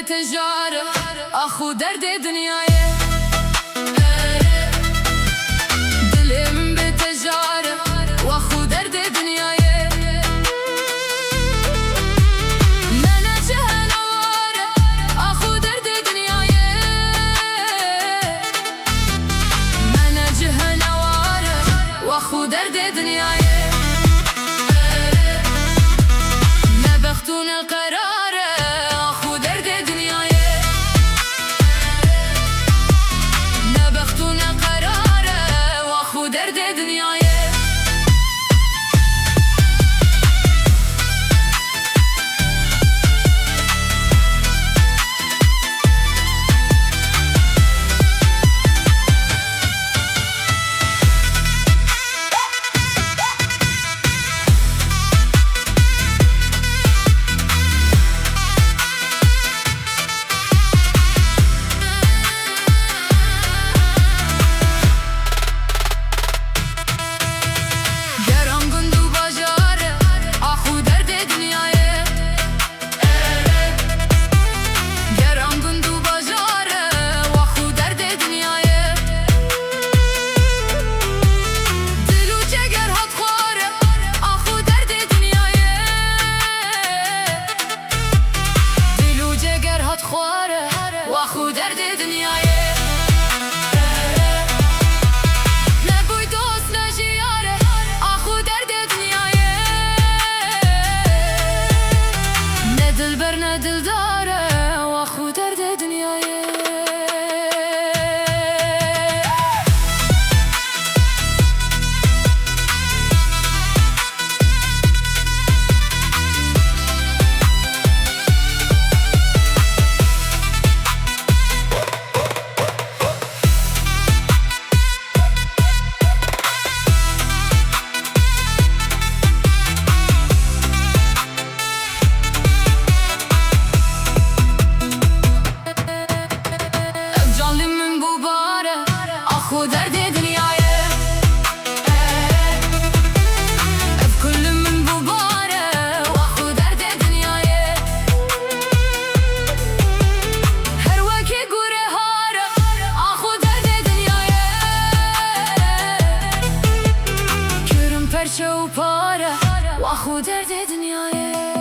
تجاره اخو درد دنیای دلم به تجاره و اخو درد دنیای من جهنواره اخو درد دنیای من جهنواره و اخو درد دنیای نبختون القرار اخو درد دنیای نبختون القرار و اخو درد دنیای واخو درد دنیای نبوی دوست نجیاره اخو درد دنیای نه دلبر نه دلداره واخو درد دنیای اخو درد دنیای بكل من بباره واخو درد دنیای هر وکی گوره هاره اخو درد دنیای کرم پرچه و پاره واخو درد دنیای